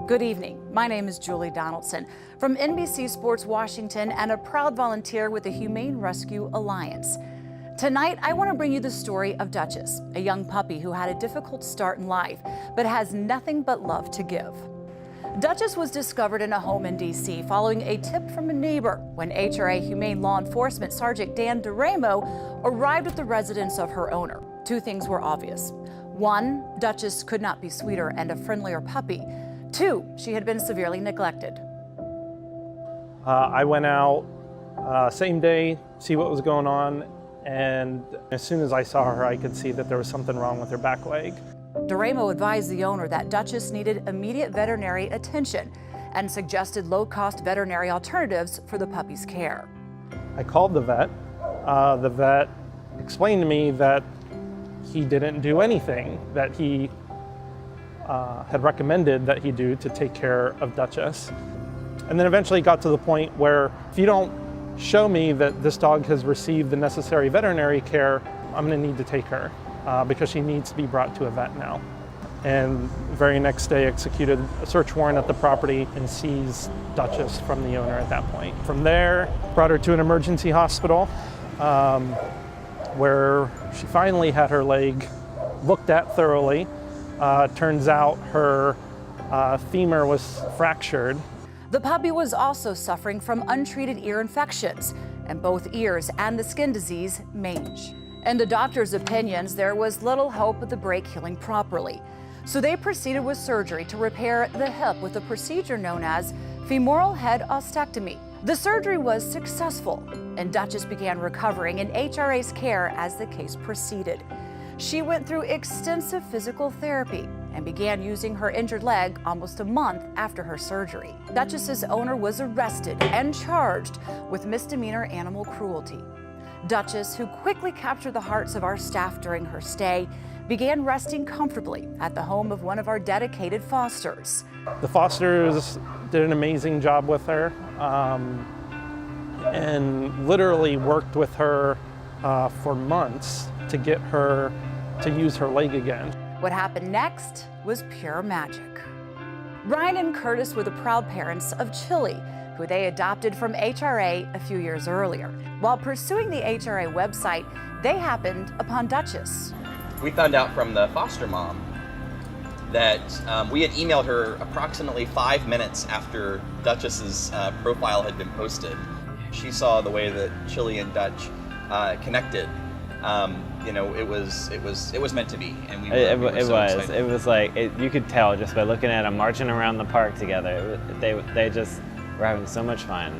Good evening. My name is Julie Donaldson from NBC Sports Washington and a proud volunteer with the Humane Rescue Alliance. Tonight, I want to bring you the story of Duchess, a young puppy who had a difficult start in life, but has nothing but love to give. Duchess was discovered in a home in D.C. following a tip from a neighbor when HRA Humane Law Enforcement Sergeant Dan DeRamo arrived at the residence of her owner. Two things were obvious. One, Duchess could not be sweeter and a friendlier puppy. Two, she had been severely neglected. I went out same day, see what was going on, and as soon as I saw her, I could see that there was something wrong with her back leg. DeRamo advised the owner that Duchess needed immediate veterinary attention and suggested low-cost veterinary alternatives for the puppy's care. I called the vet. The vet explained to me that he didn't do anything that he had recommended that he do to take care of Duchess. And then eventually got to the point where if you don't show me that this dog has received the necessary veterinary care, I'm going to need to take her because she needs to be brought to a vet now. And the very next day executed a search warrant at the property and seized Duchess from the owner at that point. From there, brought her to an emergency hospital where she finally had her leg looked at thoroughly. Turns out her femur was fractured. The puppy was also suffering from untreated ear infections in both ears and the skin disease mange. In the doctor's opinions, there was little hope of the break healing properly. So they proceeded with surgery to repair the hip with a procedure known as femoral head ostectomy. The surgery was successful, and Duchess began recovering in HRA's care as the case proceeded. She went through extensive physical therapy and began using her injured leg almost a month after her surgery. Duchess's owner was arrested and charged with misdemeanor animal cruelty. Duchess, who quickly captured the hearts of our staff during her stay, began resting comfortably at the home of one of our dedicated fosters. The fosters did an amazing job with her and literally worked with her for months to get her to use her leg again. What happened next was pure magic. Ryan and Curtis were the proud parents of Chili, who they adopted from HRA a few years earlier. While pursuing the HRA website, they happened upon Duchess. We found out from the foster mom that we had emailed her approximately 5 minutes after Duchess's profile had been posted. She saw the way that Chili and Dutch connected. You know, it was meant to be, and we were so excited. It was like you could tell just by looking at them marching around the park together. They just were having so much fun.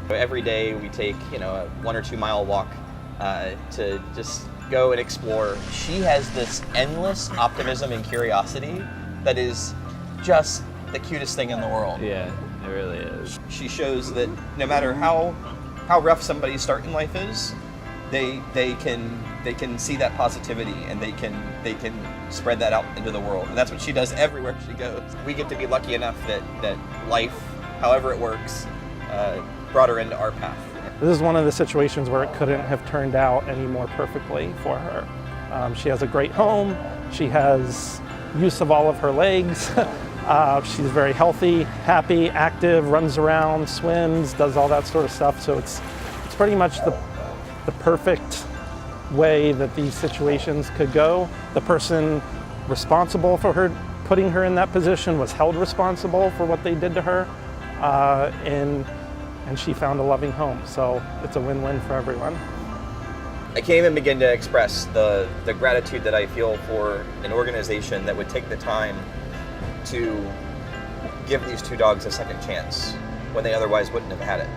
Every day we take a 1 or 2 mile walk to just go and explore. She has this endless optimism and curiosity that is just the cutest thing in the world. Yeah, it really is. She shows that no matter how rough somebody's start in life is, they can see that positivity and they can spread that out into the world. And that's what she does everywhere she goes. We get to be lucky enough that life, however it works, brought her into our path. This is one of the situations where it couldn't have turned out any more perfectly for her. She has a great home. She has use of all of her legs. She's very healthy, happy, active, runs around, swims, does all that sort of stuff. So it's pretty much the perfect way that these situations could go. The person responsible for her putting her in that position was held responsible for what they did to her, and she found a loving home. So it's a win-win for everyone. I can't even begin to express the gratitude that I feel for an organization that would take the time to give these 2 dogs a second chance when they otherwise wouldn't have had it.